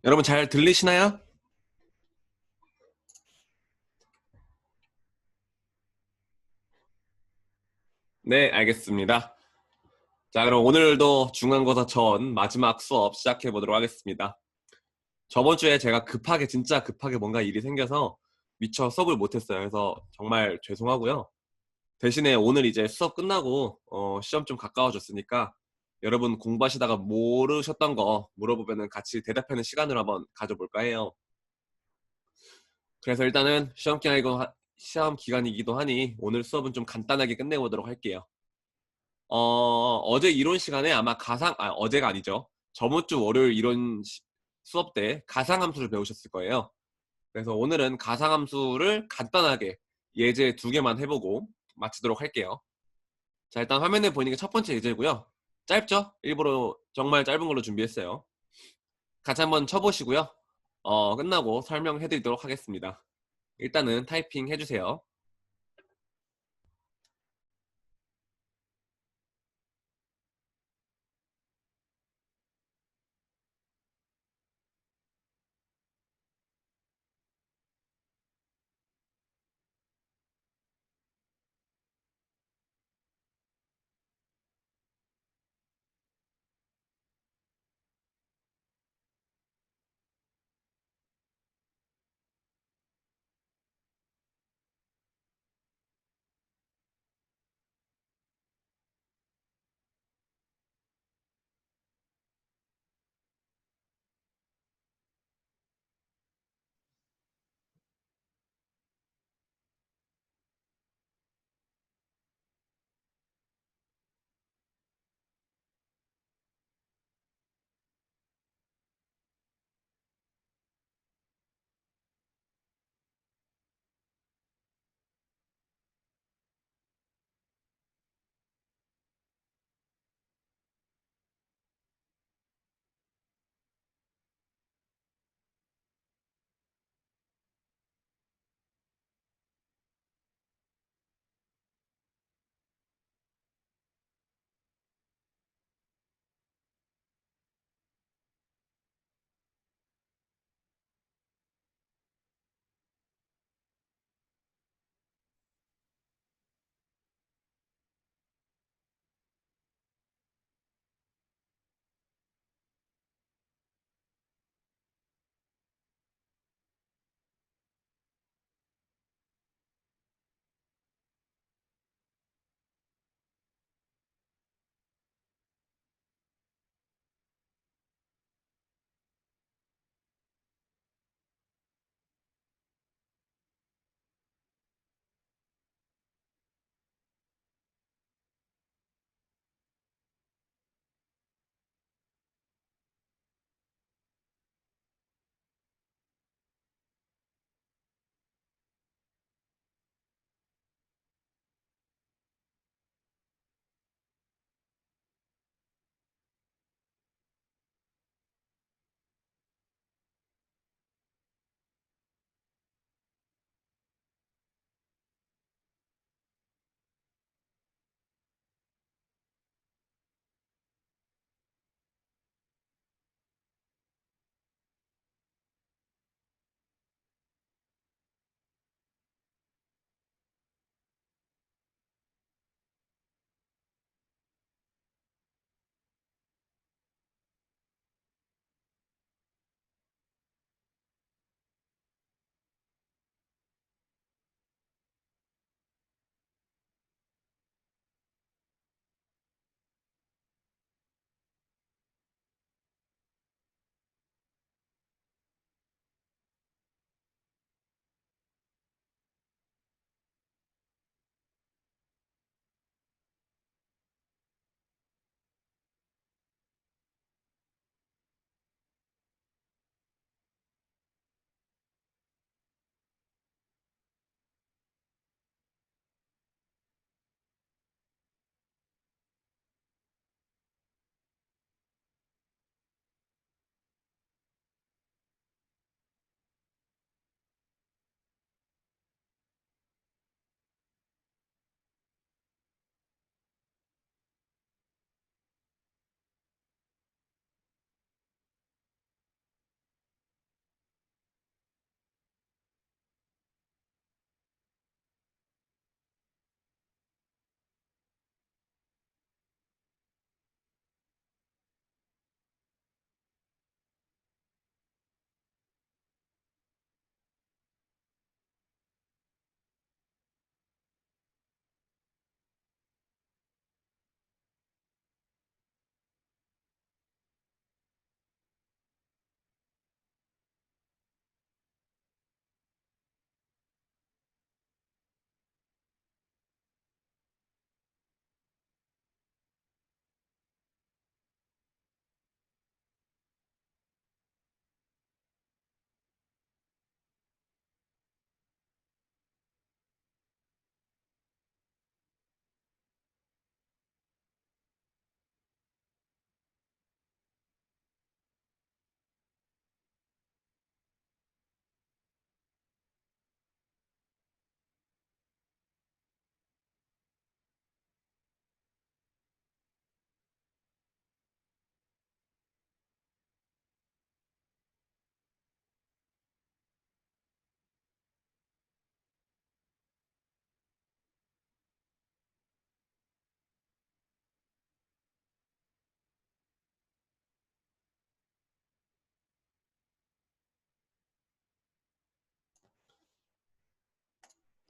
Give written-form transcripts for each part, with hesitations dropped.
여러분 잘 들리시나요? 네, 알겠습니다. 자, 그럼 오늘도 중간고사 전 마지막 수업 시작해 보도록 하겠습니다. 저번 주에 제가 진짜 급하게 뭔가 일이 생겨서 미처 수업을 못했어요. 그래서 정말 죄송하고요. 대신에 오늘 이제 수업 끝나고 시험 좀 가까워졌으니까 여러분 공부하시다가 모르셨던 거 물어보면은 같이 대답하는 시간을 한번 가져볼까 해요. 그래서 일단은 시험 기간이기도 하니 오늘 수업은 좀 간단하게 끝내보도록 할게요. 어제 이론 시간에 아마 어제가 아니죠. 저번 주 월요일 수업 때 가상함수를 배우셨을 거예요. 그래서 오늘은 가상함수를 간단하게 예제 2개만 해보고 마치도록 할게요. 자, 일단 화면에 보이는 게 첫 번째 예제고요. 짧죠? 일부러 정말 짧은 걸로 준비했어요. 같이 한번 쳐보시고요. 끝나고 설명해드리도록 하겠습니다. 일단은 타이핑 해주세요.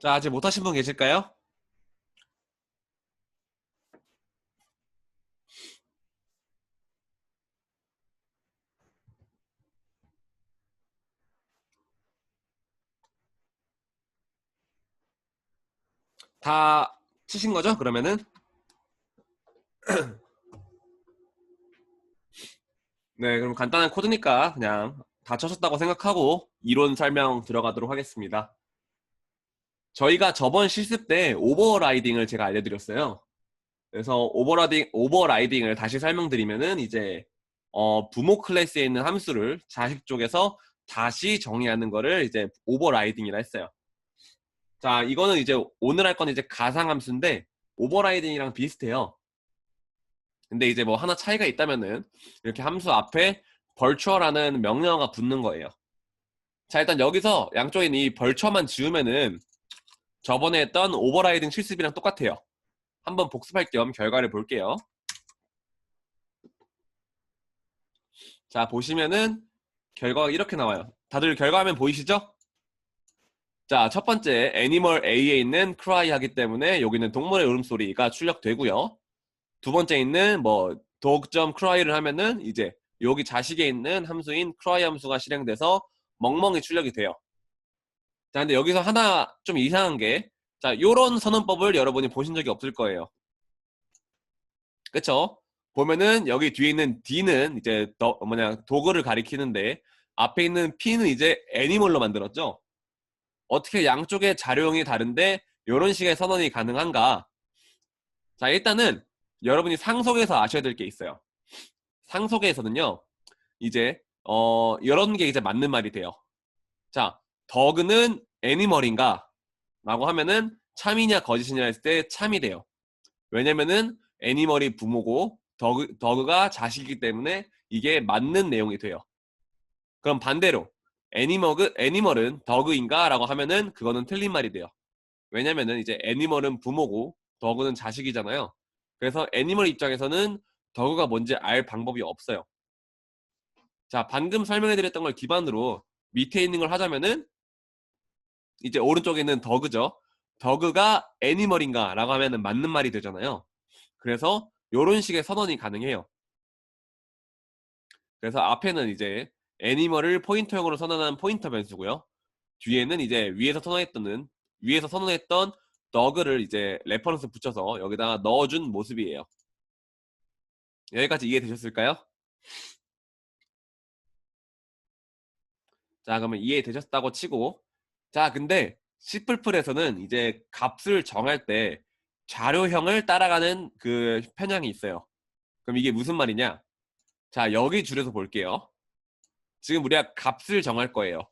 자, 아직 못하신 분 계실까요? 다 치신 거죠? 그러면은 네, 그럼 간단한 코드니까 그냥 다 쳐셨다고 생각하고 이론 설명 들어가도록 하겠습니다. 저희가 저번 실습 때 오버라이딩을 제가 알려드렸어요. 그래서 오버라이딩을 다시 설명드리면은 이제 부모 클래스에 있는 함수를 자식 쪽에서 다시 정의하는 거를 이제 오버라이딩이라 했어요. 자, 이거는 이제 오늘 할 건 이제 가상함수인데 오버라이딩이랑 비슷해요. 근데 이제 뭐 하나 차이가 있다면은 이렇게 함수 앞에 벌처라는 명령어가 붙는 거예요. 자, 일단 여기서 양쪽에 이 벌처만 지우면은 저번에 했던 오버라이딩 실습이랑 똑같아요. 한번 복습할 겸 결과를 볼게요. 자, 보시면은 결과가 이렇게 나와요. 다들 결과화면 보이시죠? 자, 첫 번째 애니멀 A에 있는 cry 하기 때문에 여기는 동물의 울음소리가 출력되고요. 두 번째 있는 뭐 dog.cry를 하면은 이제 여기 자식에 있는 함수인 cry 함수가 실행돼서 멍멍이 출력이 돼요. 자, 근데 여기서 하나 좀 이상한 게, 자, 요런 선언법을 여러분이 보신 적이 없을 거예요. 그쵸? 보면은 여기 뒤에 있는 D는 이제 도그를 가리키는데 앞에 있는 P는 이제 애니멀로 만들었죠? 어떻게 양쪽의 자료형이 다른데 이런 식의 선언이 가능한가? 자, 일단은 여러분이 상속에서 아셔야 될 게 있어요. 상속에서는요, 이제 이런 게 이제 맞는 말이 돼요. 자, 더그는 애니멀인가? 라고 하면은 참이냐 거짓이냐 했을 때 참이 돼요. 왜냐면은 애니멀이 부모고 더그가 자식이기 때문에 이게 맞는 내용이 돼요. 그럼 반대로 애니멀은 더그인가? 라고 하면은 그거는 틀린 말이 돼요. 왜냐면은 이제 애니멀은 부모고 더그는 자식이잖아요. 그래서 애니멀 입장에서는 더그가 뭔지 알 방법이 없어요. 자, 방금 설명해드렸던 걸 기반으로 밑에 있는 걸 하자면은 이제 오른쪽에 있는 더그죠. 더그가 애니멀인가? 라고 하면은 맞는 말이 되잖아요. 그래서 이런 식의 선언이 가능해요. 그래서 앞에는 이제 애니멀을 포인터형으로 선언한 포인터 변수고요. 뒤에는 이제 위에서 선언했던 더그를 이제 레퍼런스 붙여서 여기다가 넣어준 모습이에요. 여기까지 이해되셨을까요? 자, 그러면 이해되셨다고 치고, 자, 근데 C++에서는 이제 값을 정할 때 자료형을 따라가는 그 편향이 있어요. 그럼 이게 무슨 말이냐? 자, 여기 줄에서 볼게요. 지금 우리가 값을 정할 거예요.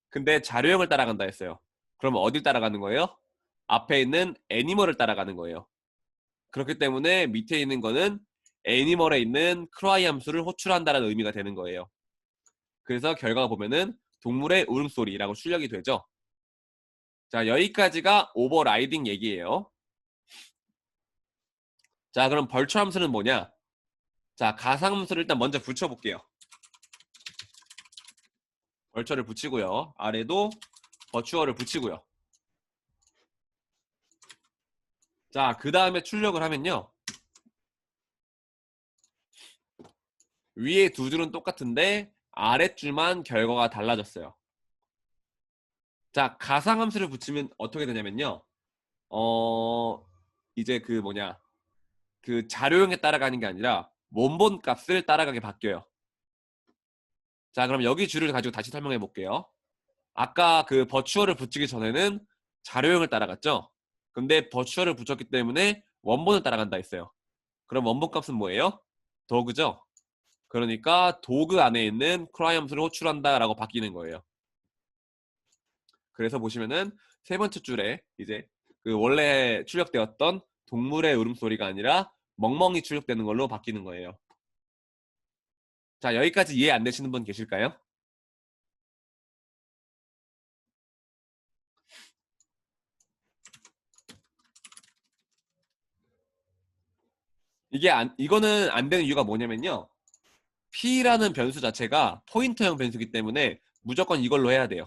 근데 자료형을 따라간다 했어요. 그럼 어딜 따라가는 거예요? 앞에 있는 애니멀을 따라가는 거예요. 그렇기 때문에 밑에 있는 거는 애니멀에 있는 cry 함수를 호출한다는 의미가 되는 거예요. 그래서 결과가 보면은 동물의 울음소리라고 출력이 되죠. 자, 여기까지가 오버라이딩 얘기예요. 자, 그럼 벌초 함수는 뭐냐? 자, 가상함수를 일단 먼저 붙여볼게요. 벌초를 붙이고요. 아래도 버추어를 붙이고요. 자, 그 다음에 출력을 하면요. 위에 두 줄은 똑같은데 아랫줄만 결과가 달라졌어요. 자, 가상함수를 붙이면 어떻게 되냐면요. 어, 이제 그 자료형에 따라가는 게 아니라 원본 값을 따라가게 바뀌어요. 자, 그럼 여기 줄을 가지고 다시 설명해 볼게요. 아까 그 버추어를 붙이기 전에는 자료형을 따라갔죠? 근데 버추어를 붙였기 때문에 원본을 따라간다 했어요. 그럼 원본 값은 뭐예요? 도그죠? 그러니까 도그 안에 있는 cry 함수를 호출한다라고 바뀌는 거예요. 그래서 보시면은 세 번째 줄에 이제 그 원래 출력되었던 동물의 울음소리가 아니라 멍멍이 출력되는 걸로 바뀌는 거예요. 자, 여기까지 이해 안 되시는 분 계실까요? 이거는 안 되는 이유가 뭐냐면요. P라는 변수 자체가 포인터형 변수이기 때문에 무조건 이걸로 해야 돼요.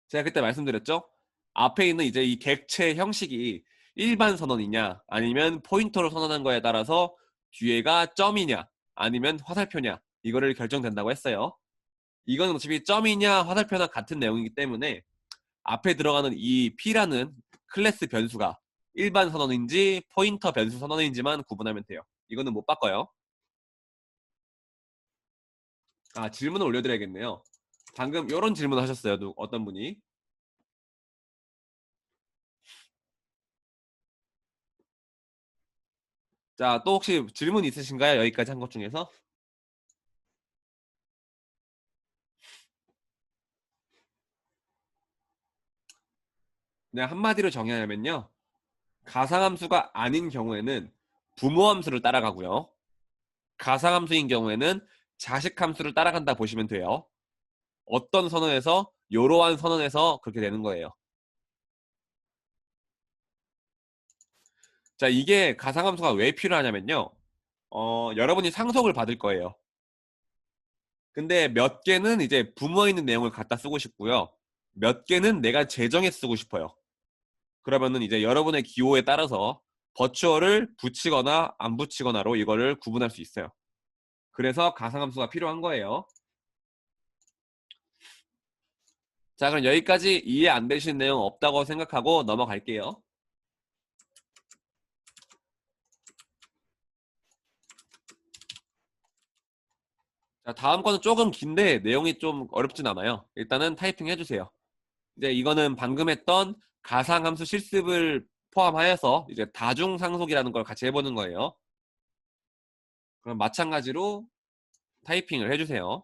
제가 그때 말씀드렸죠? 앞에 있는 이제 이 객체 형식이 일반 선언이냐 아니면 포인터로 선언한 거에 따라서 뒤에가 점이냐 아니면 화살표냐 이거를 결정된다고 했어요. 이거는 어차피 점이냐 화살표나 같은 내용이기 때문에 앞에 들어가는 이 P라는 클래스 변수가 일반 선언인지 포인터 변수 선언인지만 구분하면 돼요. 이거는 못 바꿔요. 아, 질문을 올려드려야겠네요. 방금 이런 질문 하셨어요. 어떤 분이. 자, 또 혹시 질문 있으신가요? 여기까지 한 것 중에서? 그냥 한마디로 정의하면요. 가상함수가 아닌 경우에는 부모함수를 따라가고요. 가상함수인 경우에는 자식함수를 따라간다 보시면 돼요. 어떤 선언에서 이러한 선언에서 그렇게 되는 거예요. 자, 이게 가상함수가 왜 필요하냐면요. 여러분이 상속을 받을 거예요. 근데 몇 개는 이제 부모에 있는 내용을 갖다 쓰고 싶고요. 몇 개는 내가 재정에 쓰고 싶어요. 그러면은 이제 여러분의 기호에 따라서 버추얼을 붙이거나 안 붙이거나로 이거를 구분할 수 있어요. 그래서 가상함수가 필요한 거예요. 자, 그럼 여기까지 이해 안 되시는 내용 없다고 생각하고 넘어갈게요. 자, 다음 거는 조금 긴데 내용이 좀 어렵진 않아요. 일단은 타이핑 해주세요. 이제 이거는 방금 했던 가상함수 실습을 포함하여서 이제 다중상속이라는 걸 같이 해보는 거예요. 그럼 마찬가지로 타이핑을 해주세요.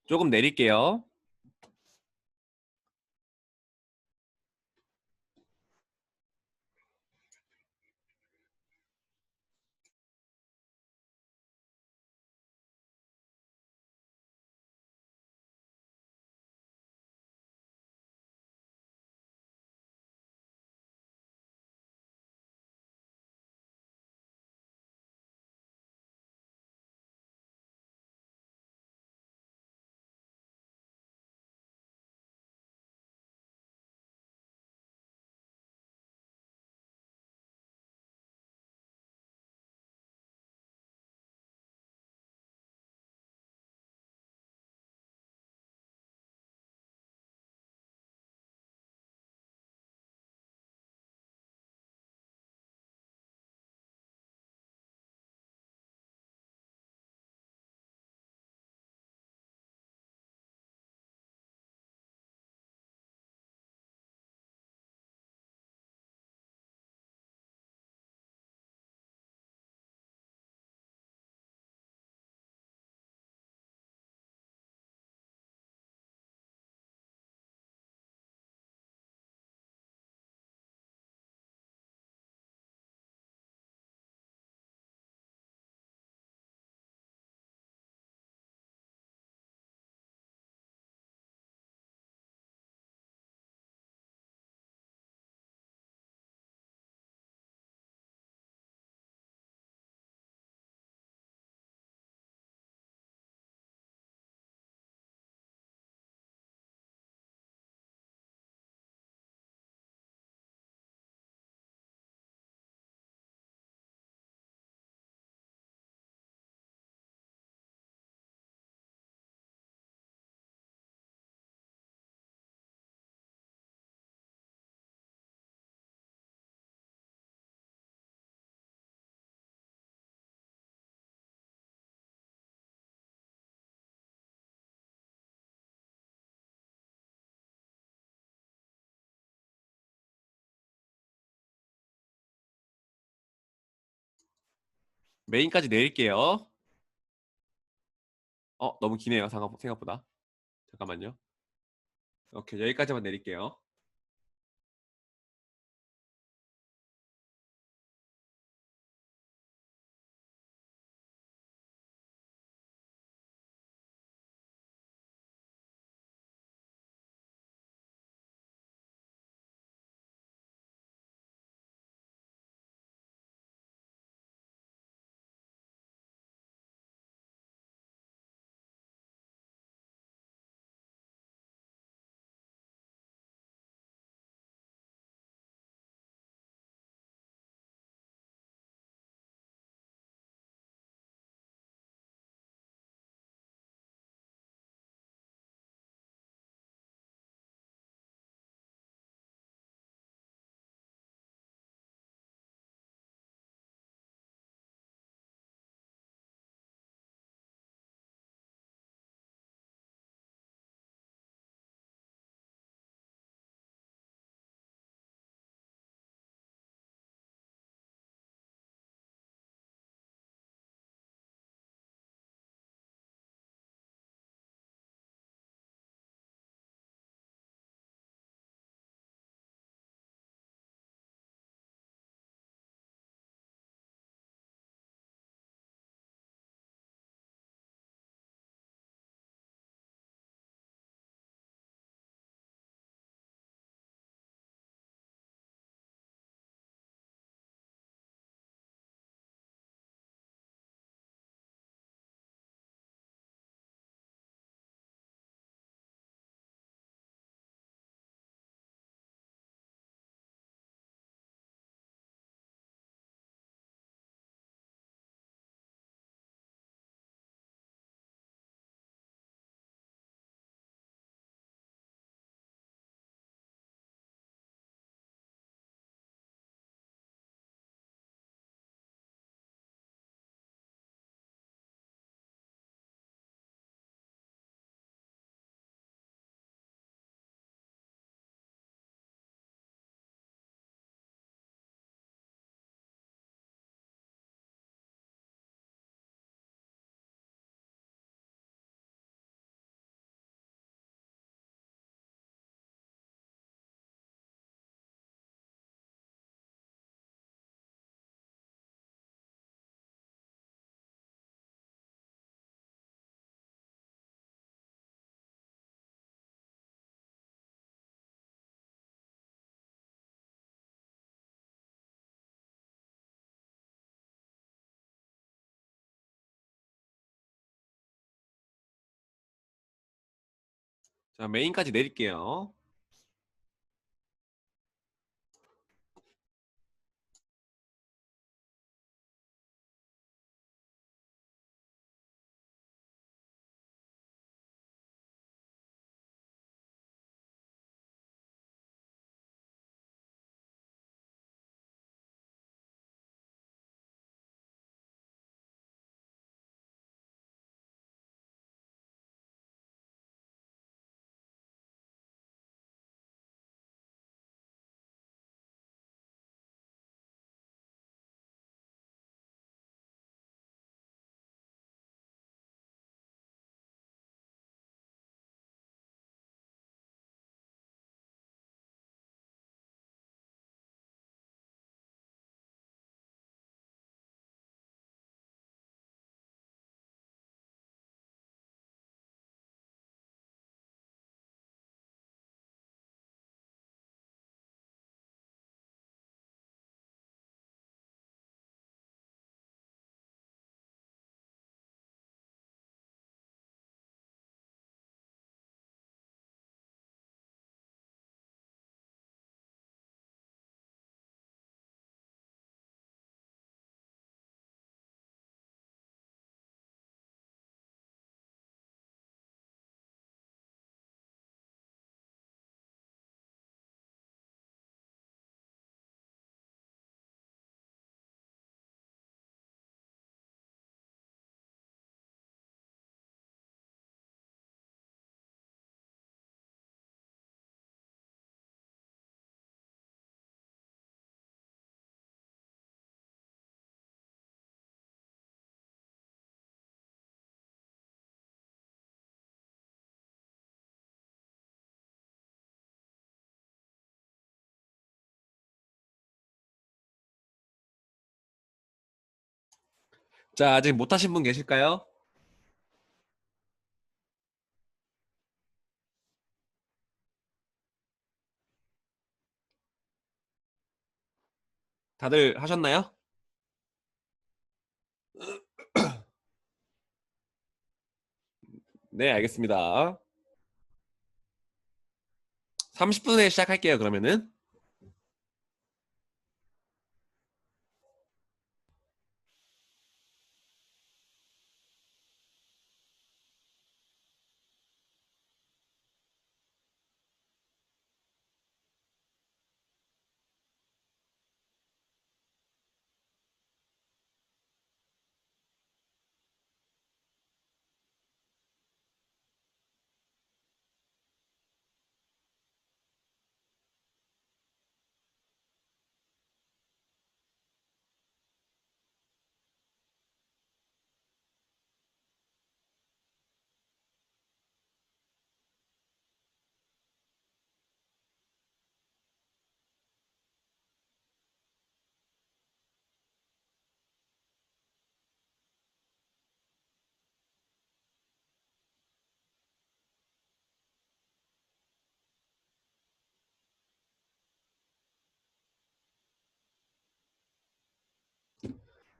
조금 내릴게요. 메인까지 내릴게요. 너무 기네요. 생각보다. 잠깐만요. 오케이, 여기까지만 내릴게요. 자, 메인까지 내릴게요. 자, 아직 못하신 분 계실까요? 다들 하셨나요? 네, 알겠습니다. 30분에 시작할게요, 그러면은.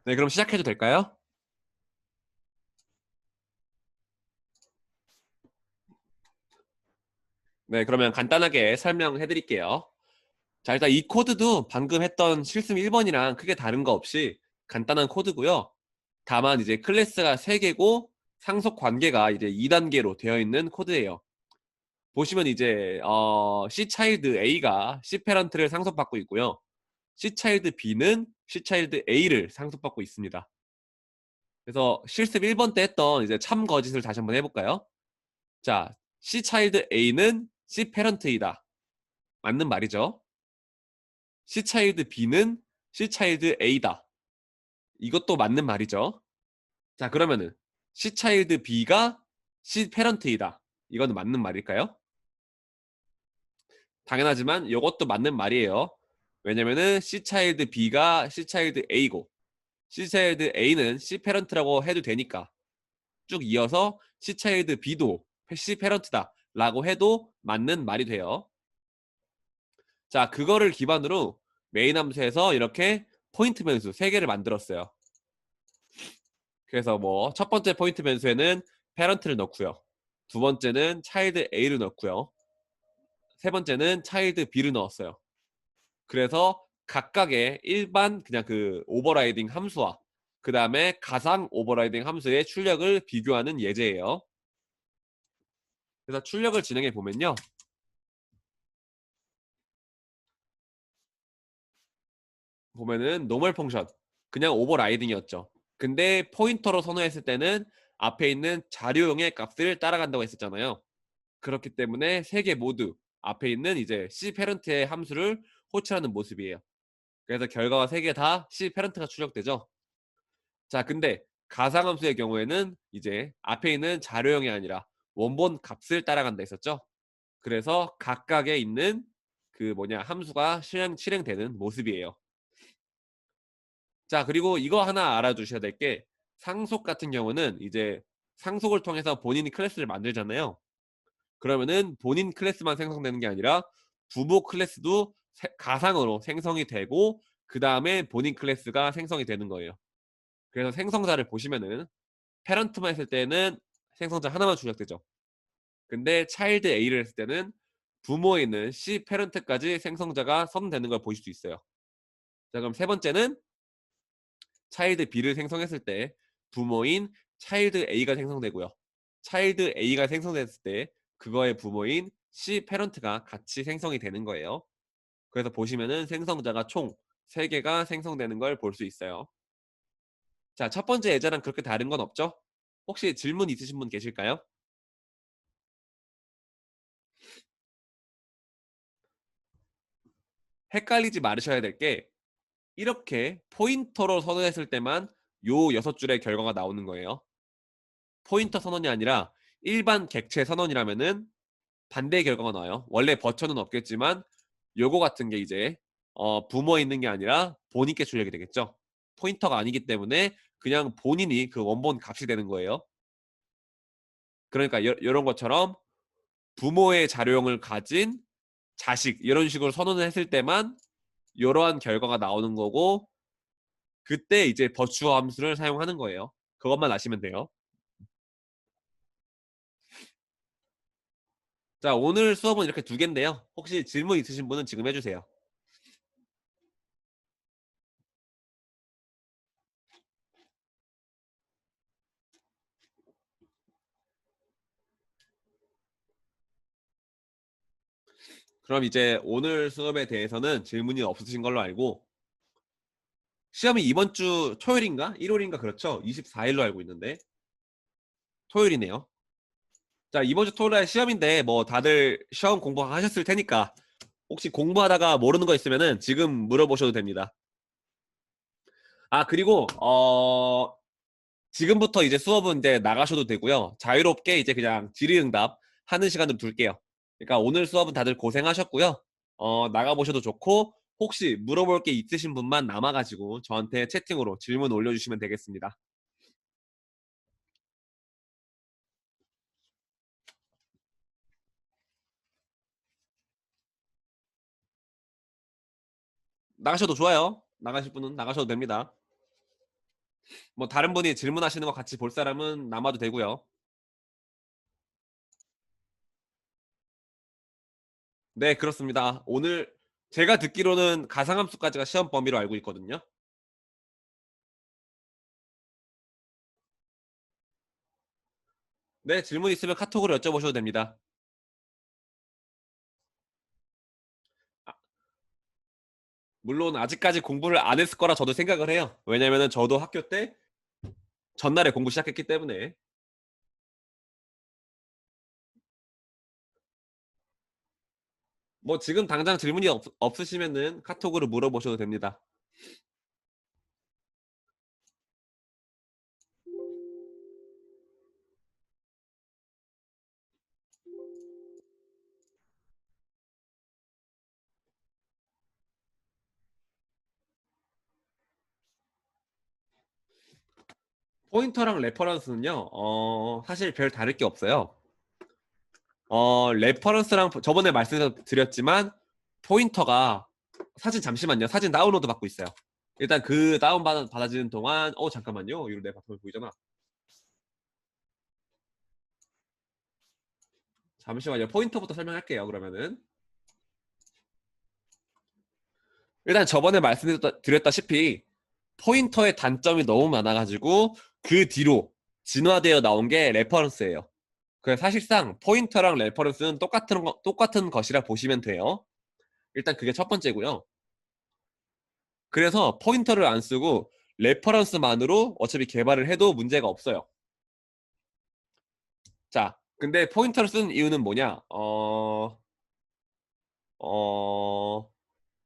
네, 그럼 시작해도 될까요? 네, 그러면 간단하게 설명해 드릴게요. 자, 일단 이 코드도 방금 했던 실습 1번이랑 크게 다른 거 없이 간단한 코드고요. 다만 이제 클래스가 3개고 상속 관계가 이제 2단계로 되어 있는 코드예요. 보시면 이제 C 차일드 A가 C 페런트를 상속받고 있고요. C 차일드 B는 C 차일드 A를 상속받고 있습니다. 그래서 실습 1번 때 했던 이제 참 거짓을 다시 한번 해볼까요? 자, C 차일드 A는 C 페런트이다. 맞는 말이죠. C 차일드 B는 C 차일드 A다. 이것도 맞는 말이죠. 자, 그러면은 C 차일드 B가 C 페런트이다. 이거는 맞는 말일까요? 당연하지만 이것도 맞는 말이에요. 왜냐면은 C 차일드 B가 C 차일드 A고 C 차일드 A는 C 페런트라고 해도 되니까 쭉 이어서 C 차일드 B도 C 페런트다 라고 해도 맞는 말이 돼요. 자, 그거를 기반으로 메인 함수에서 이렇게 포인트 변수 3개를 만들었어요. 그래서 뭐 첫 번째 포인트 변수에는 페런트를 넣고요. 두 번째는 차일드 A를 넣었고요. 세 번째는 차일드 B를 넣었어요. 그래서 각각의 일반 그냥 그 오버라이딩 함수와 그 다음에 가상 오버라이딩 함수의 출력을 비교하는 예제예요. 그래서 출력을 진행해 보면요. 보면은 노멀 펑션 그냥 오버라이딩이었죠. 근데 포인터로 선호했을 때는 앞에 있는 자료용의 값을 따라간다고 했었잖아요. 그렇기 때문에 세 개 모두 앞에 있는 이제 C 페런트의 함수를 호출하는 모습이에요. 그래서 결과가 세 개 다 C 페런트가 출력되죠. 자, 근데 가상함수의 경우에는 이제 앞에 있는 자료형이 아니라 원본 값을 따라간다 했었죠. 그래서 각각에 있는 그 뭐냐 함수가 실행되는 모습이에요. 자, 그리고 이거 하나 알아두셔야 될 게 상속 같은 경우는 이제 상속을 통해서 본인이 클래스를 만들잖아요. 그러면은 본인 클래스만 생성되는 게 아니라 부모 클래스도 가상으로 생성이 되고 그 다음에 본인 클래스가 생성이 되는 거예요. 그래서 생성자를 보시면은 패런트만 했을 때는 생성자 하나만 출력되죠. 근데 차일드 A를 했을 때는 부모에 있는 C 패런트까지 생성자가 선되는 걸 보실 수 있어요. 자, 그럼 세 번째는 차일드 B를 생성했을 때 부모인 차일드 A가 생성되고요. 차일드 A가 생성됐을 때 그거의 부모인 C 패런트가 같이 생성이 되는 거예요. 그래서 보시면은 생성자가 총 3개가 생성되는 걸 볼 수 있어요. 자, 첫 번째 예제랑 그렇게 다른 건 없죠? 혹시 질문 있으신 분 계실까요? 헷갈리지 말으셔야 될 게 이렇게 포인터로 선언했을 때만 요 6줄의 결과가 나오는 거예요. 포인터 선언이 아니라 일반 객체 선언이라면은 반대의 결과가 나와요. 원래 버처는 없겠지만 요거 같은 게 이제 부모에 있는 게 아니라 본인께 출력이 되겠죠. 포인터가 아니기 때문에 그냥 본인이 그 원본 값이 되는 거예요. 그러니까 이런 것처럼 부모의 자료형을 가진 자식 이런 식으로 선언을 했을 때만 이러한 결과가 나오는 거고 그때 이제 버추어 함수를 사용하는 거예요. 그것만 아시면 돼요. 자, 오늘 수업은 이렇게 2개인데요. 혹시 질문 있으신 분은 지금 해주세요. 그럼 이제 오늘 수업에 대해서는 질문이 없으신 걸로 알고 시험이 이번 주 토요일인가? 일요일인가 그렇죠? 24일로 알고 있는데 토요일이네요. 자, 이번 주 토요일에 시험인데 뭐 다들 시험 공부하셨을 테니까 혹시 공부하다가 모르는 거 있으면은 지금 물어보셔도 됩니다. 아, 그리고 지금부터 이제 수업은 이제 나가셔도 되고요. 자유롭게 이제 그냥 질의응답 하는 시간으로 둘게요. 그러니까 오늘 수업은 다들 고생하셨고요. 나가보셔도 좋고 혹시 물어볼 게 있으신 분만 남아가지고 저한테 채팅으로 질문 올려주시면 되겠습니다. 나가셔도 좋아요. 나가실 분은 나가셔도 됩니다. 뭐 다른 분이 질문하시는 거 같이 볼 사람은 남아도 되고요. 네, 그렇습니다. 오늘 제가 듣기로는 가상함수까지가 시험 범위로 알고 있거든요. 네, 질문 있으면 카톡으로 여쭤보셔도 됩니다. 아, 물론 아직까지 공부를 안 했을 거라 저도 생각을 해요. 왜냐면은 저도 학교 때 전날에 공부 시작했기 때문에. 뭐 지금 당장 질문이 없으시면은 카톡으로 물어보셔도 됩니다. 포인터랑 레퍼런스는요, 사실 별 다를 게 없어요. 레퍼런스랑 저번에 말씀드렸지만 포인터가 사진 잠시만요. 사진 다운로드 받고 있어요. 일단 그 받아지는 동안 잠깐만요. 이거 내 바텀을 보이잖아. 잠시만요. 포인터부터 설명할게요. 그러면은 일단 저번에 말씀드렸다시피 포인터의 단점이 너무 많아가지고 그 뒤로 진화되어 나온 게 레퍼런스예요. 그래서 사실상 포인터랑 레퍼런스는 똑같은 것이라 보시면 돼요. 일단 그게 첫 번째고요. 그래서 포인터를 안 쓰고 레퍼런스만으로 어차피 개발을 해도 문제가 없어요. 자, 근데 포인터를 쓰는 이유는 뭐냐? 어,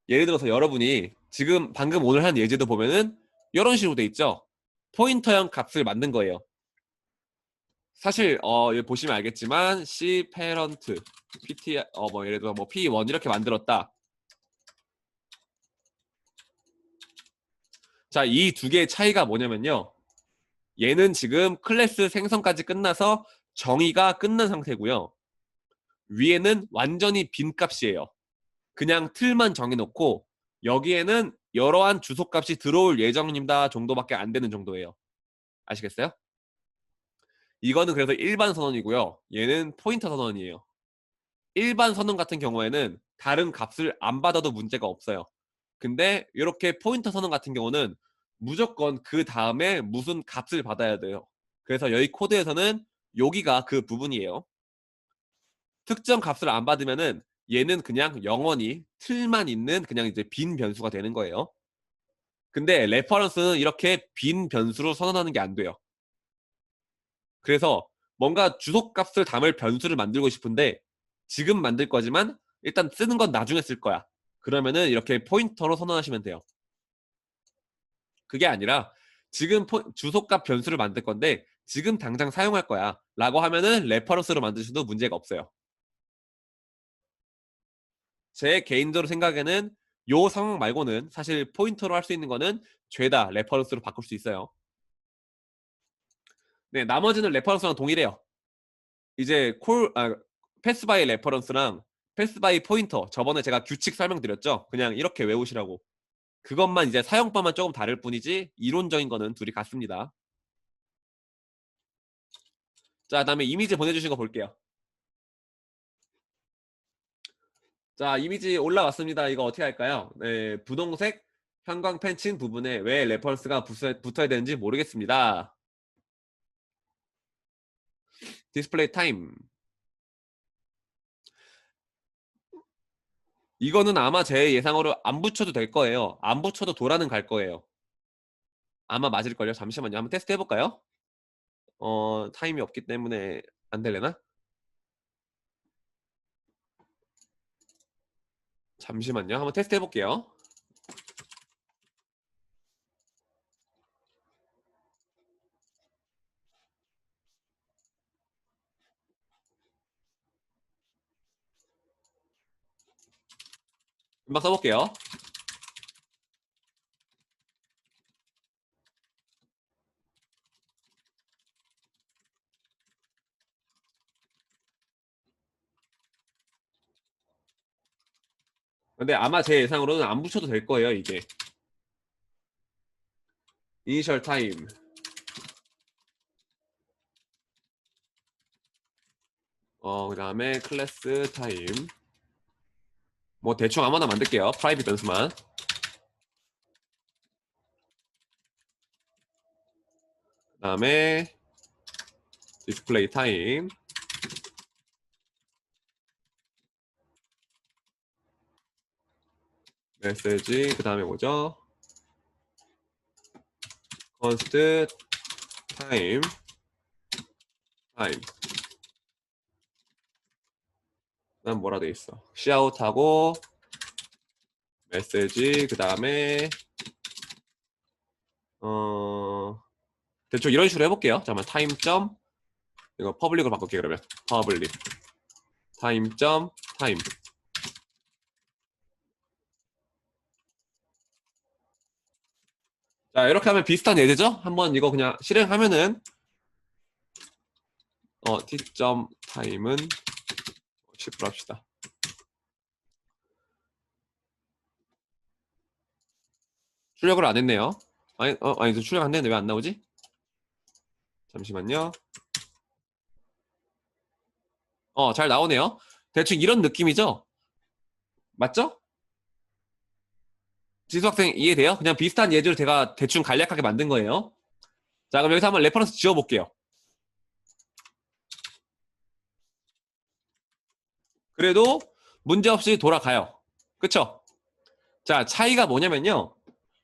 예를 들어서 여러분이 지금 방금 오늘 한 예제도 보면은 이런 식으로 돼 있죠. 포인터형 값을 만든 거예요. 사실 여기 보시면 알겠지만 C parent pt 뭐 예를 들어 뭐 p1 이렇게 만들었다. 자, 이 두 개의 차이가 뭐냐면요. 얘는 지금 클래스 생성까지 끝나서 정의가 끝난 상태고요. 위에는 완전히 빈 값이에요. 그냥 틀만 정해놓고 여기에는 여러한 주소값이 들어올 예정입니다 정도밖에 안 되는 정도예요. 아시겠어요? 이거는 그래서 일반 선언이고요. 얘는 포인터 선언이에요. 일반 선언 같은 경우에는 다른 값을 안 받아도 문제가 없어요. 근데 이렇게 포인터 선언 같은 경우는 무조건 그 다음에 무슨 값을 받아야 돼요. 그래서 여기 코드에서는 여기가 그 부분이에요. 특정 값을 안 받으면은 얘는 그냥 영원히 틀만 있는 그냥 이제 빈 변수가 되는 거예요. 근데 레퍼런스는 이렇게 빈 변수로 선언하는 게 안 돼요. 그래서 뭔가 주소값을 담을 변수를 만들고 싶은데 지금 만들 거지만 일단 쓰는 건 나중에 쓸 거야. 그러면은 이렇게 포인터로 선언하시면 돼요. 그게 아니라 지금 주소값 변수를 만들 건데 지금 당장 사용할 거야 라고 하면은 레퍼런스로 만드셔도 문제가 없어요. 제 개인적으로 생각에는 요 상황 말고는 사실 포인터로 할 수 있는 거는 죄다 레퍼런스로 바꿀 수 있어요. 네, 나머지는 레퍼런스랑 동일해요. 이제 패스 바이 레퍼런스랑 패스 바이 포인터 저번에 제가 규칙 설명드렸죠. 그냥 이렇게 외우시라고. 그것만 이제 사용법만 조금 다를 뿐이지 이론적인 거는 둘이 같습니다. 자, 그다음에 이미지 보내주신 거 볼게요. 자, 이미지 올라왔습니다. 이거 어떻게 할까요? 네, 분홍색 형광 펜친 부분에 왜 레퍼런스가 붙어야 되는지 모르겠습니다. 디스플레이 타임. 이거는 아마 제 예상으로 안 붙여도 될 거예요. 안 붙여도 도라는 갈 거예요. 아마 맞을걸요. 잠시만요. 한번 테스트 해볼까요? 타임이 없기 때문에 안 되려나? 잠시만요. 한번 테스트 해볼게요. 금방 써볼게요. 근데 아마 제 예상으로는 안 붙여도 될 거예요, 이게. 이니셜 타임. 그 다음에 클래스 타임. 뭐 대충 아무나 만들게요. 프라이빗 변수만. 그 다음에 디스플레이 타임. 메시지. 그 다음에 뭐죠? const time. 난 뭐라 돼 있어? 시아웃하고 메시지. 그 다음에 대충 이런 식으로 해볼게요. 잠깐만 타임 점 이거 퍼블릭으로 바꿀게요. 그러면 퍼블릭 타임 점 타임. 자, 이렇게 하면 비슷한 예제죠? 한번 이거 그냥 실행하면은 t 점 타임은 10로 합시다. 출력을 안 했네요. 아니 출력 안 됐는데 왜 안 나오지? 잠시만요. 잘 나오네요. 대충 이런 느낌이죠? 맞죠? 지수 학생 이해돼요? 그냥 비슷한 예제로 제가 대충 간략하게 만든 거예요. 자, 그럼 여기서 한번 레퍼런스 지워볼게요. 그래도 문제없이 돌아가요. 그쵸? 자, 차이가 뭐냐면요.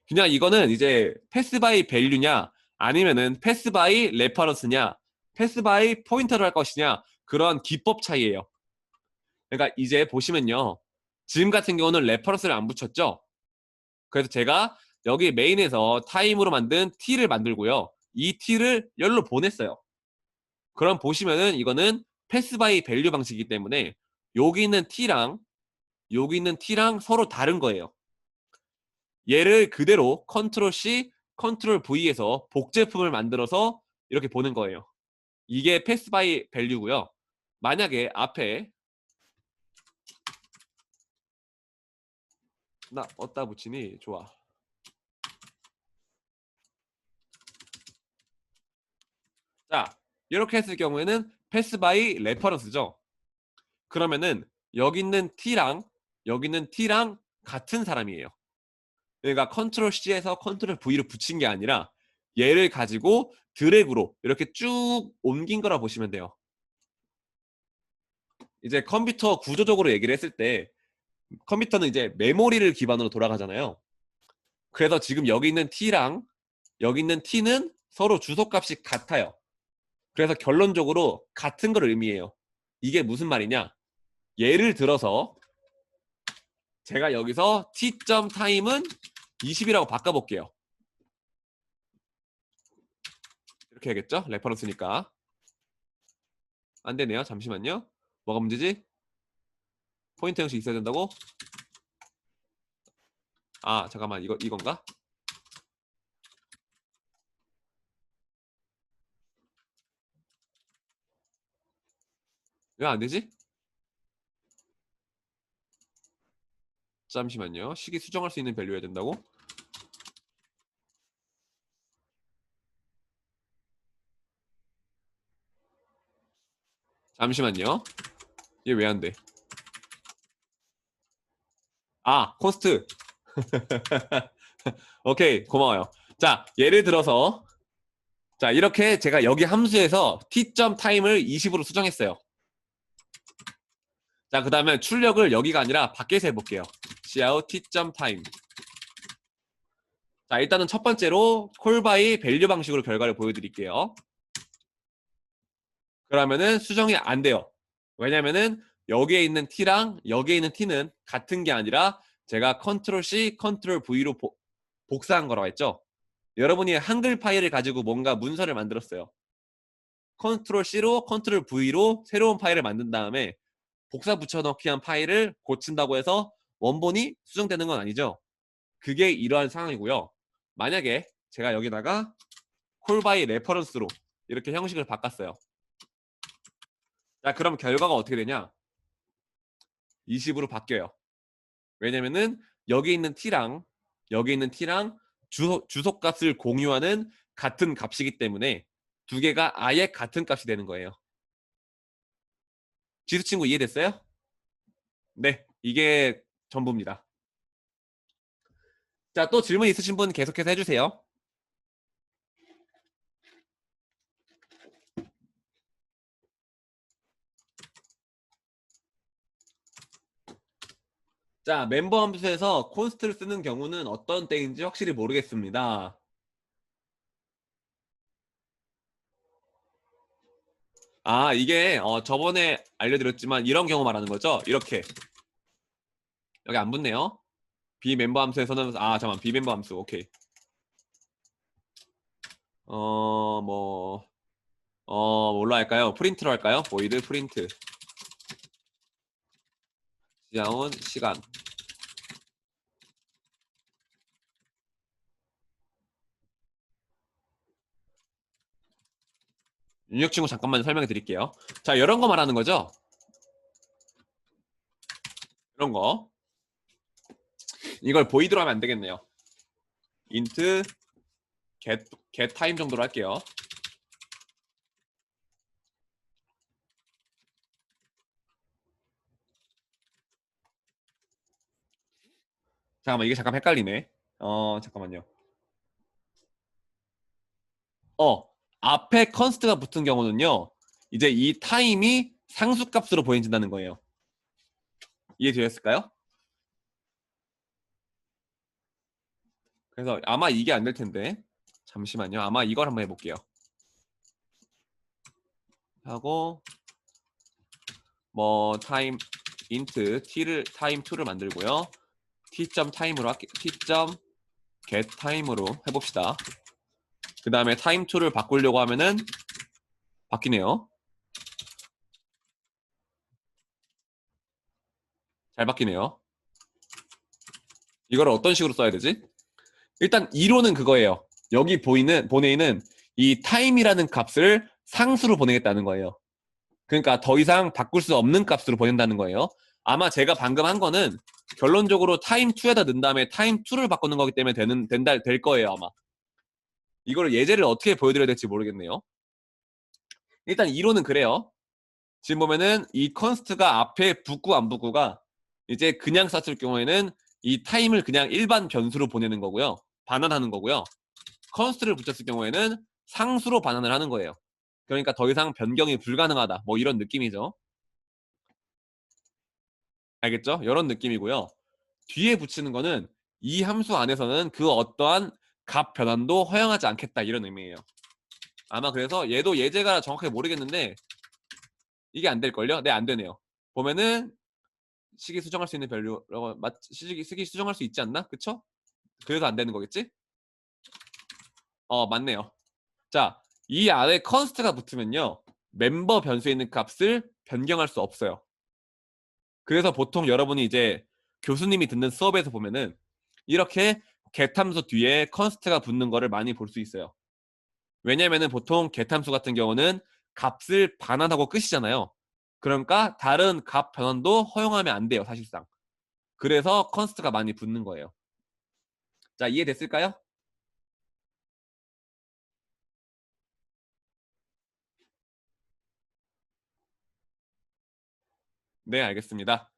그냥 이거는 이제 패스 바이 밸류냐 아니면은 패스 바이 레퍼런스냐 패스 바이 포인터를 할 것이냐 그런 기법 차이예요. 그러니까 이제 보시면요. 지금 같은 경우는 레퍼런스를 안 붙였죠. 그래서 제가 여기 메인에서 타임으로 만든 t를 만들고요. 이 t를 열로 보냈어요. 그럼 보시면은 이거는 패스 바이 밸류 방식이기 때문에 여기 있는 t랑 여기 있는 t랑 서로 다른 거예요. 얘를 그대로 컨트롤 C, 컨트롤 V에서 복제품을 만들어서 이렇게 보는 거예요. 이게 패스 바이 밸류고요. 만약에 앞에 나 어디다 붙이니? 좋아. 자, 이렇게 했을 경우에는 패스 바이 레퍼런스죠. 그러면은 여기 있는 T랑 여기 있는 T랑 같은 사람이에요. 그러니까 컨트롤 C에서 컨트롤 V로 붙인 게 아니라 얘를 가지고 드래그로 이렇게 쭉 옮긴 거라 보시면 돼요. 이제 컴퓨터 구조적으로 얘기를 했을 때 컴퓨터는 이제 메모리를 기반으로 돌아가잖아요. 그래서 지금 여기 있는 T랑 여기 있는 T는 서로 주소값이 같아요. 그래서 결론적으로 같은 걸 의미해요. 이게 무슨 말이냐? 예를 들어서 제가 여기서 T.time은 20이라고 바꿔볼게요. 이렇게 해야겠죠? 레퍼런스니까. 안 되네요. 잠시만요. 뭐가 문제지? 포인트 형식 있어야 된다고? 아, 잠깐만. 이건가? 왜 안 되지? 잠시만요. 시기 수정할 수 있는 밸류여야 된다고? 잠시만요. 얘 왜 안 돼? 아, 코스트. 오케이, 고마워요. 자, 예를 들어서 자, 이렇게 제가 여기 함수에서 t.time을 20으로 수정했어요. 자, 그 다음에 출력을 여기가 아니라 밖에서 해볼게요. cout t.time. 자, 일단은 첫 번째로 콜바이 밸류 방식으로 결과를 보여드릴게요. 그러면은 수정이 안 돼요. 왜냐면은 여기에 있는 t랑 여기에 있는 t는 같은 게 아니라 제가 컨트롤 C, 컨트롤 V로 복사한 거라고 했죠. 여러분이 한글 파일을 가지고 뭔가 문서를 만들었어요. 컨트롤 C로 컨트롤 V로 새로운 파일을 만든 다음에 복사 붙여넣기 한 파일을 고친다고 해서 원본이 수정되는 건 아니죠. 그게 이러한 상황이고요. 만약에 제가 여기다가 콜바이 레퍼런스로 이렇게 형식을 바꿨어요. 자, 그럼 결과가 어떻게 되냐? 20으로 바뀌어요. 왜냐면은 여기 있는 t랑 여기 있는 t랑 주소값을 공유하는 같은 값이기 때문에 두 개가 아예 같은 값이 되는 거예요. 지수 친구 이해됐어요? 네, 이게 전부입니다. 자, 또 질문 있으신 분 계속해서 해주세요. 자, 멤버 함수에서 콘스트를 쓰는 경우는 어떤 때인지 확실히 모르겠습니다. 아, 이게 저번에 알려드렸지만 이런 경우 말하는 거죠? 이렇게 여기 안 붙네요. 비멤버 함수에서는 잠깐만, 비멤버 함수. 오케이. 뭐 뭘로 할까요? 프린트로 할까요? void 프린트 시야온 시간. 윤혁 친구 잠깐만 설명해 드릴게요. 자, 이런 거 말하는 거죠? 이런 거. 이걸 void로 하면 안 되겠네요. int get time 정도로 할게요. 잠깐만, 이게 잠깐 헷갈리네. 잠깐만요. 앞에 컨스트가 붙은 경우는요, 이제 이 타임이 상수값으로 보여진다는 거예요. 이해되셨을까요? 그래서 아마 이게 안 될 텐데, 잠시만요. 아마 이걸 한번 해볼게요. 하고 뭐 타임 인트 t를 타임 2를 만들고요. t.time으로 t.getTime으로 해봅시다. 그 다음에 타임 2를 바꾸려고 하면은 바뀌네요. 잘 바뀌네요. 이걸 어떤 식으로 써야 되지? 일단 이론은 그거예요. 여기 보내는 이 time이라는 값을 상수로 보내겠다는 거예요. 그러니까 더 이상 바꿀 수 없는 값으로 보낸다는 거예요. 아마 제가 방금 한 거는 결론적으로 타임2에다 넣은 다음에 타임2를 바꾸는 거기 때문에 될 거예요, 아마. 이걸 예제를 어떻게 보여드려야 될지 모르겠네요. 일단 이론은 그래요. 지금 보면은 이 컨스트가 앞에 붙고 안 붙고가 이제 그냥 썼을 경우에는 이 타임을 그냥 일반 변수로 보내는 거고요. 반환하는 거고요. 컨스트를 붙였을 경우에는 상수로 반환을 하는 거예요. 그러니까 더 이상 변경이 불가능하다. 뭐 이런 느낌이죠. 알겠죠? 이런 느낌이고요. 뒤에 붙이는 거는 이 함수 안에서는 그 어떠한 값 변환도 허용하지 않겠다 이런 의미예요. 아마 그래서 얘도 예제가 정확하게 모르겠는데 이게 안 될걸요? 네, 안 되네요. 보면은 시기 수정할 수 있는 밸류라고 시기 수정할 수 있지 않나? 그쵸? 그래서 안 되는 거겠지? 맞네요. 자, 이 안에 컨스트가 붙으면요. 멤버 변수에 있는 값을 변경할 수 없어요. 그래서 보통 여러분이 이제 교수님이 듣는 수업에서 보면은 이렇게 get함수 뒤에 컨스트가 붙는 거를 많이 볼 수 있어요. 왜냐면은 보통 get함수 같은 경우는 값을 반환하고 끝이잖아요. 그러니까 다른 값 변환도 허용하면 안 돼요, 사실상. 그래서 컨스트가 많이 붙는 거예요. 자, 이해됐을까요? 네, 알겠습니다.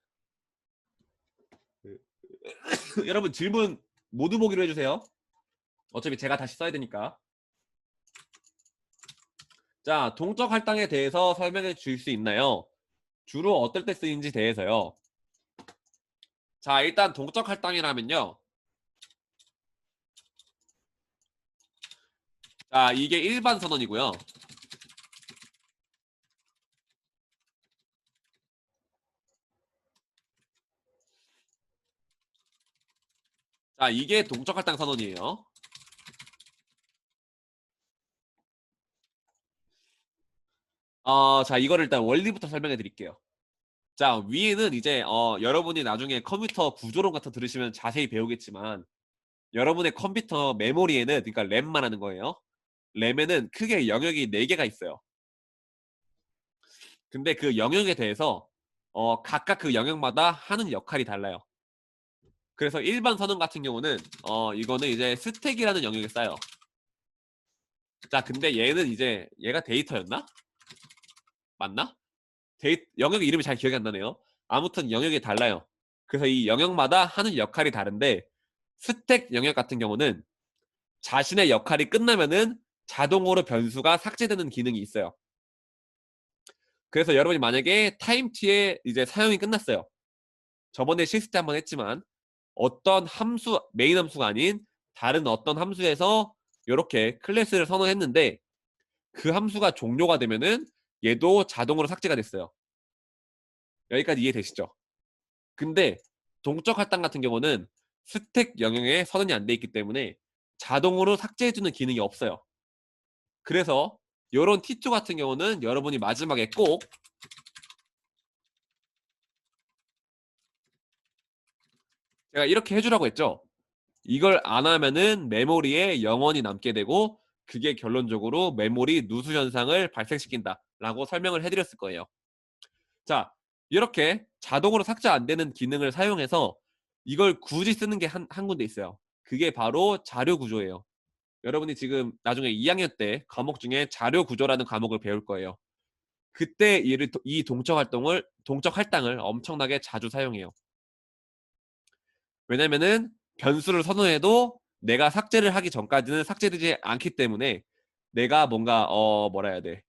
여러분 질문 모두 보기로 해주세요. 어차피 제가 다시 써야 되니까. 자, 동적 할당에 대해서 설명해 주실 수 있나요? 주로 어떨 때 쓰이는지 대해서요. 자, 일단 동적 할당이라면요. 자, 이게 일반 선언이고요. 자, 이게 동적 할당 선언이에요. 자, 이거를 일단 원리부터 설명해 드릴게요. 자, 위에는 이제 여러분이 나중에 컴퓨터 구조론 같은 거 들으시면 자세히 배우겠지만 여러분의 컴퓨터 메모리에는 그러니까 램만 하는 거예요. 램에는 크게 영역이 4개가 있어요. 근데 그 영역에 대해서 각각 그 영역마다 하는 역할이 달라요. 그래서 일반 선언 같은 경우는 이거는 이제 스택이라는 영역에 쌓여. 자, 근데 얘는 이제 얘가 데이터였나? 맞나? 영역 이름이 잘 기억이 안 나네요. 아무튼 영역이 달라요. 그래서 이 영역마다 하는 역할이 다른데 스택 영역 같은 경우는 자신의 역할이 끝나면은 자동으로 변수가 삭제되는 기능이 있어요. 그래서 여러분이 만약에 타임t에 이제 사용이 끝났어요. 저번에 실습 때 한번 했지만 어떤 함수, 메인 함수가 아닌 다른 어떤 함수에서 이렇게 클래스를 선언했는데 그 함수가 종료가 되면은 얘도 자동으로 삭제가 됐어요. 여기까지 이해되시죠? 근데 동적 할당 같은 경우는 스택 영역에 선언이 안 돼 있기 때문에 자동으로 삭제해주는 기능이 없어요. 그래서 이런 T2 같은 경우는 여러분이 마지막에 꼭 제가 이렇게 해주라고 했죠. 이걸 안 하면은 메모리에 영원히 남게 되고 그게 결론적으로 메모리 누수 현상을 발생시킨다 라고 설명을 해드렸을 거예요. 자, 이렇게 자동으로 삭제 안 되는 기능을 사용해서 이걸 굳이 쓰는 게 한 군데 있어요. 그게 바로 자료 구조예요. 여러분이 지금 나중에 2학년 때 과목 중에 자료 구조라는 과목을 배울 거예요. 그때 이 동적 할당을 엄청나게 자주 사용해요. 왜냐면은 변수를 선언해도 내가 삭제를 하기 전까지는 삭제되지 않기 때문에 내가 뭔가 뭐라 해야 돼.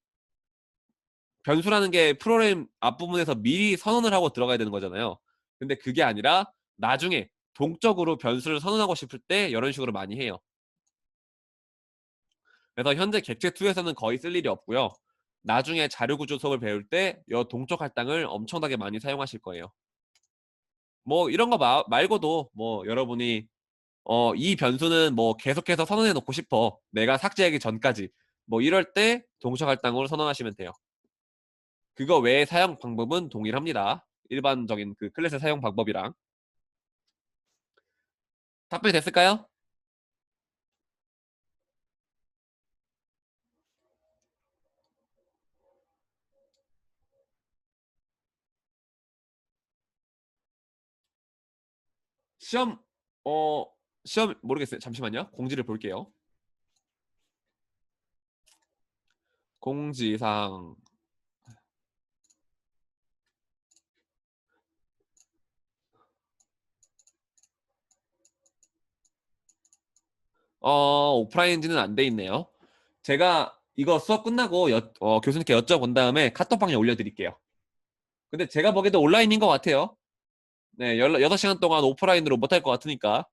변수라는 게 프로그램 앞부분에서 미리 선언을 하고 들어가야 되는 거잖아요. 근데 그게 아니라 나중에 동적으로 변수를 선언하고 싶을 때 이런 식으로 많이 해요. 그래서 현재 객체2에서는 거의 쓸 일이 없고요. 나중에 자료구조 수업을 배울 때 이 동적 할당을 엄청나게 많이 사용하실 거예요. 뭐 이런 거 말고도 뭐 여러분이 이 변수는 뭐 계속해서 선언해 놓고 싶어. 내가 삭제하기 전까지. 뭐 이럴 때 동적 할당으로 선언하시면 돼요. 그거 외에 사용 방법은 동일합니다. 일반적인 그 클래스 사용 방법이랑. 답변이 됐을까요? 시험 어 시험 모르겠어요. 잠시만요. 공지를 볼게요. 공지사항 오프라인지는 안 돼 있네요. 제가 이거 수업 끝나고 교수님께 여쭤본 다음에 카톡방에 올려드릴게요. 근데 제가 보기에도 온라인인 것 같아요. 네, 6시간 동안 오프라인으로 못할 것 같으니까.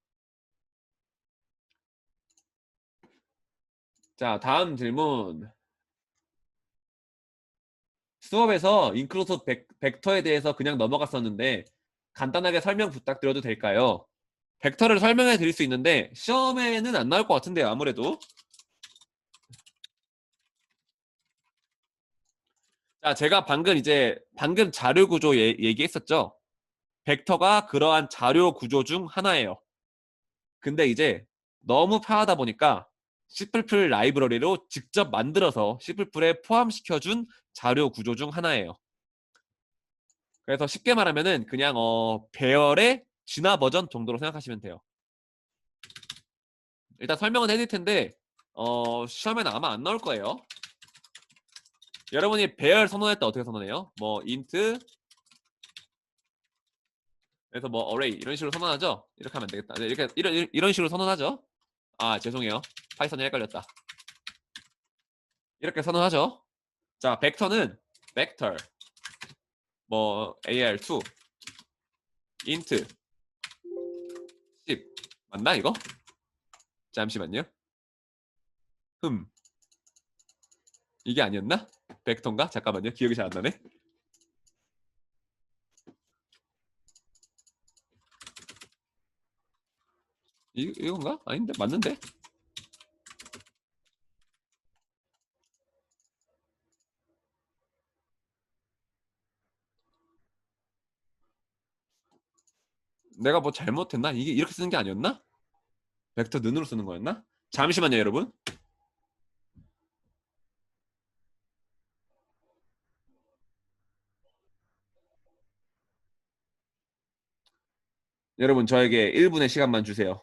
자, 다음 질문. 수업에서 인클루sive 벡터에 대해서 그냥 넘어갔었는데 간단하게 설명 부탁드려도 될까요? 벡터를 설명해 드릴 수 있는데 시험에는 안 나올 것 같은데요, 아무래도. 자, 제가 방금 자료 구조 얘기했었죠. 벡터가 그러한 자료 구조 중 하나예요. 근데 이제 너무 편하다 보니까 C++ 라이브러리로 직접 만들어서 C++에 포함시켜준 자료 구조 중 하나예요. 그래서 쉽게 말하면은 그냥 배열의 진화 버전 정도로 생각하시면 돼요. 일단 설명은 해드릴 텐데 시험에는 아마 안 나올 거예요. 여러분이 배열 선언할 때 어떻게 선언해요? 뭐 int 그래서 뭐 array 이런 식으로 선언하죠? 이렇게 하면 안 되겠다. 네, 이렇게 이런 식으로 선언하죠? 아 죄송해요. 파이썬이 헷갈렸다. 이렇게 선언하죠? 자 벡터는 vector 뭐 AR2 int 10 맞나 이거? 잠시만요. 흠 이게 아니었나? 벡터인가? 잠깐만요. 기억이 잘 안 나네. 이건가? 아닌데 맞는데? 내가 뭐 잘못했나? 이게 이렇게 쓰는 게 아니었나? 벡터 눈으로 쓰는 거였나? 잠시만요 여러분. 여러분 저에게 1분의 시간만 주세요.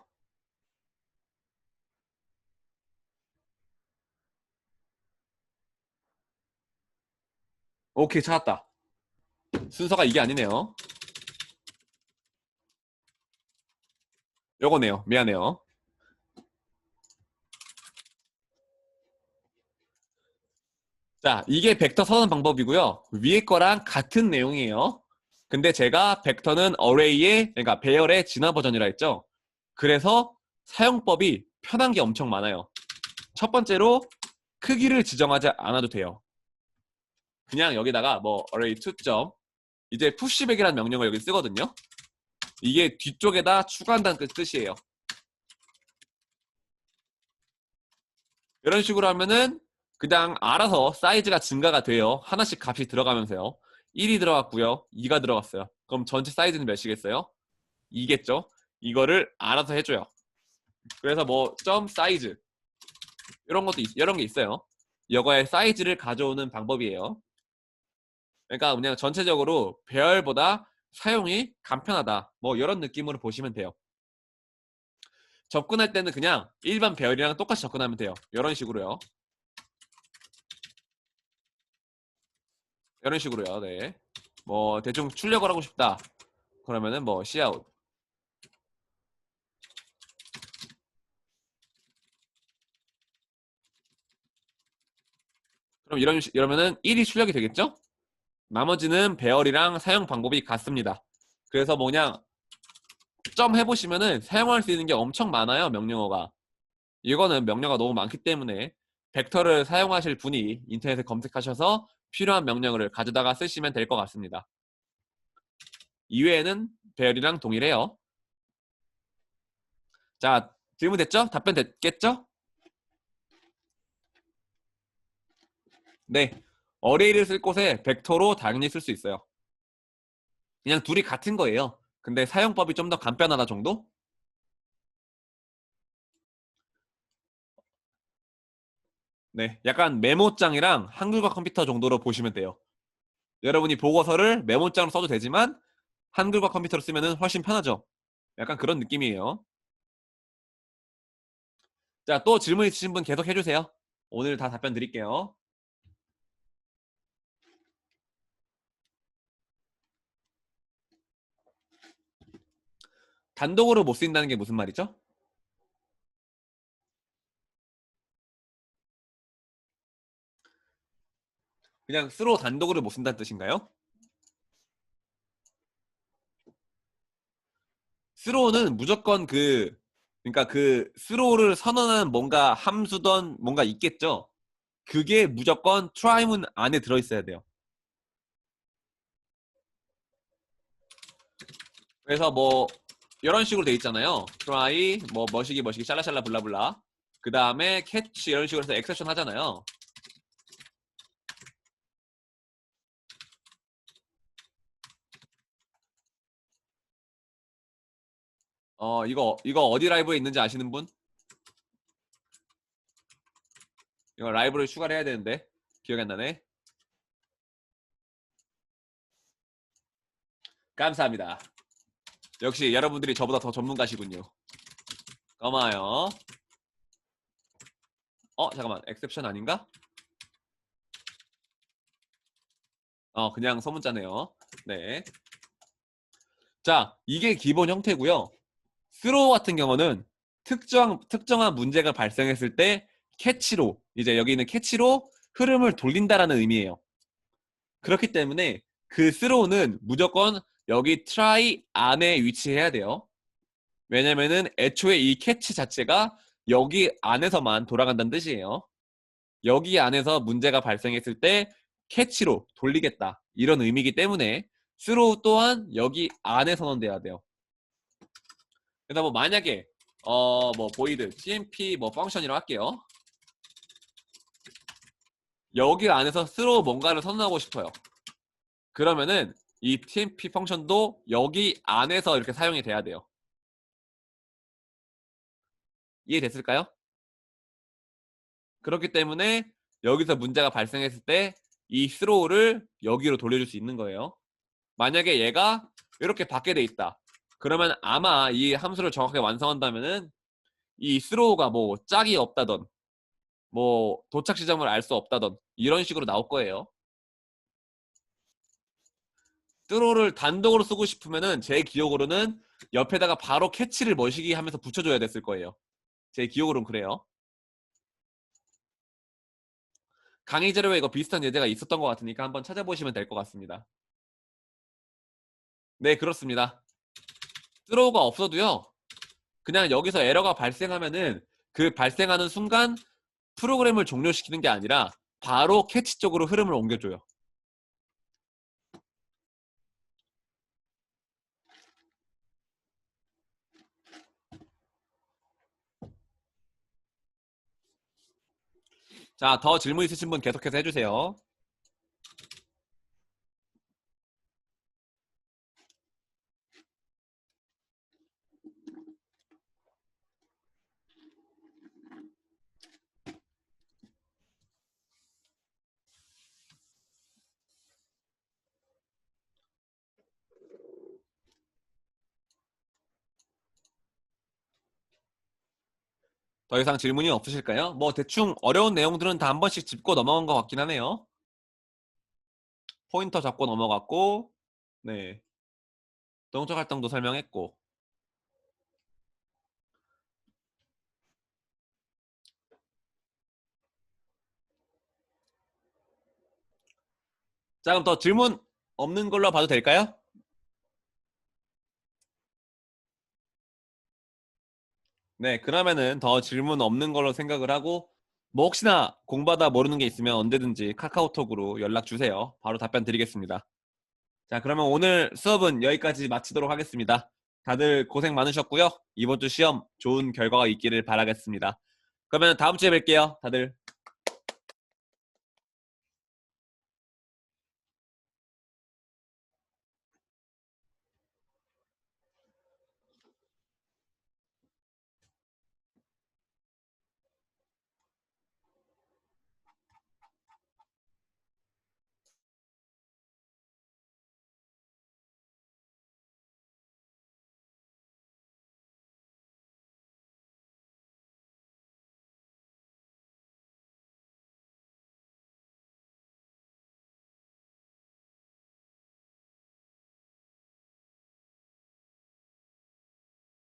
오케이 찾았다. 순서가 이게 아니네요. 요거네요. 미안해요. 자, 이게 벡터 선언 방법이고요. 위에 거랑 같은 내용이에요. 근데 제가 벡터는 어레이의, 그러니까 배열의 진화 버전이라 했죠. 그래서 사용법이 편한 게 엄청 많아요. 첫 번째로 크기를 지정하지 않아도 돼요. 그냥 여기다가 뭐 array 2점 이제 pushback이라는 명령을 여기 쓰거든요. 이게 뒤쪽에다 추가한다는 뜻이에요. 이런 식으로 하면은 그냥 알아서 사이즈가 증가가 돼요. 하나씩 값이 들어가면서요. 1이 들어갔고요. 2가 들어갔어요. 그럼 전체 사이즈는 몇이겠어요? 2겠죠? 이거를 알아서 해줘요. 그래서 뭐 점 사이즈 이런 게 있어요. 이거의 사이즈를 가져오는 방법이에요. 그러니까 그냥 전체적으로 배열보다 사용이 간편하다. 뭐 이런 느낌으로 보시면 돼요. 접근할 때는 그냥 일반 배열이랑 똑같이 접근하면 돼요. 이런 식으로요. 이런 식으로요. 네. 뭐 대충 출력을 하고 싶다. 그러면은 뭐 cout 그럼 이러면은 1이 출력이 되겠죠? 나머지는 배열이랑 사용 방법이 같습니다. 그래서 뭐냐, 점 해보시면은 사용할 수 있는 게 엄청 많아요, 명령어가. 이거는 명령어가 너무 많기 때문에 벡터를 사용하실 분이 인터넷에 검색하셔서 필요한 명령어를 가져다가 쓰시면 될 것 같습니다. 이외에는 배열이랑 동일해요. 자, 질문 됐죠? 답변 됐겠죠? 네. 어레이를 쓸 곳에 벡터로 당연히 쓸 수 있어요. 그냥 둘이 같은 거예요. 근데 사용법이 좀 더 간편하다 정도? 네. 약간 메모장이랑 한글과 컴퓨터 정도로 보시면 돼요. 여러분이 보고서를 메모장으로 써도 되지만 한글과 컴퓨터로 쓰면 훨씬 편하죠. 약간 그런 느낌이에요. 자, 또 질문 있으신 분 계속 해주세요. 오늘 다 답변 드릴게요. 단독으로 못 쓰인다는 게 무슨 말이죠? 그냥 스로 단독으로 못 쓴다는 뜻인가요? 스로우는 무조건 그러니까 그 스로우를 선언하는 뭔가 함수던 뭔가 있겠죠? 그게 무조건 트라이문 안에 들어있어야 돼요. 그래서 뭐 이런 식으로 돼 있잖아요. try 뭐 머시기 샬라샬라 블라블라 그 다음에 catch 이런 식으로 해서 exception 하잖아요. 이거 어디 라이브에 있는지 아시는 분? 이거 라이브를 추가를 해야 되는데 기억이 안 나네. 감사합니다. 역시 여러분들이 저보다 더 전문가시군요. 고마워요. 잠깐만 exception 아닌가? 그냥 소문자네요. 네. 자, 이게 기본 형태고요. 스로우 같은 경우는 특정한 문제가 발생했을 때 캐치로, 이제 여기 있는 캐치로 흐름을 돌린다라는 의미예요. 그렇기 때문에 그 스로우는 무조건 여기 try 안에 위치해야 돼요. 왜냐면은 애초에 이 캐치 자체가 여기 안에서만 돌아간다는 뜻이에요. 여기 안에서 문제가 발생했을 때 캐치로 돌리겠다. 이런 의미이기 때문에 스로우 또한 여기 안에 선언돼야 돼요. 그래서 뭐 만약에 뭐 보이드 tmp 뭐 펑션이라고 할게요. 여기 안에서 스로우 뭔가를 선언하고 싶어요. 그러면은 이 tmp 펑션도 여기 안에서 이렇게 사용이 돼야 돼요. 이해됐을까요? 그렇기 때문에 여기서 문제가 발생했을 때 이 스로우를 여기로 돌려줄 수 있는 거예요. 만약에 얘가 이렇게 받게 돼 있다. 그러면 아마 이 함수를 정확하게 완성한다면은 이 스로우가 뭐 짝이 없다던 뭐 도착 지점을 알 수 없다던 이런 식으로 나올 거예요. 스로우를 단독으로 쓰고 싶으면은 제 기억으로는 옆에다가 바로 캐치를 머시기 하면서 붙여줘야 됐을 거예요. 제 기억으로는 그래요. 강의 자료에 이거 비슷한 예제가 있었던 것 같으니까 한번 찾아보시면 될 것 같습니다. 네, 그렇습니다. 스로우가 없어도요. 그냥 여기서 에러가 발생하면은 그 발생하는 순간 프로그램을 종료시키는 게 아니라 바로 캐치 쪽으로 흐름을 옮겨줘요. 자, 더 질문 있으신 분 계속해서 해주세요. 더 이상 질문이 없으실까요? 뭐 대충 어려운 내용들은 다 한 번씩 짚고 넘어간 것 같긴 하네요. 포인터 잡고 넘어갔고, 네, 동적 활동도 설명했고. 자, 그럼 더 질문 없는 걸로 봐도 될까요? 네, 그러면은 더 질문 없는 걸로 생각을 하고, 뭐 혹시나 공부하다 모르는 게 있으면 언제든지 카카오톡으로 연락 주세요. 바로 답변 드리겠습니다. 자, 그러면 오늘 수업은 여기까지 마치도록 하겠습니다. 다들 고생 많으셨고요. 이번 주 시험 좋은 결과가 있기를 바라겠습니다. 그러면 다음 주에 뵐게요, 다들.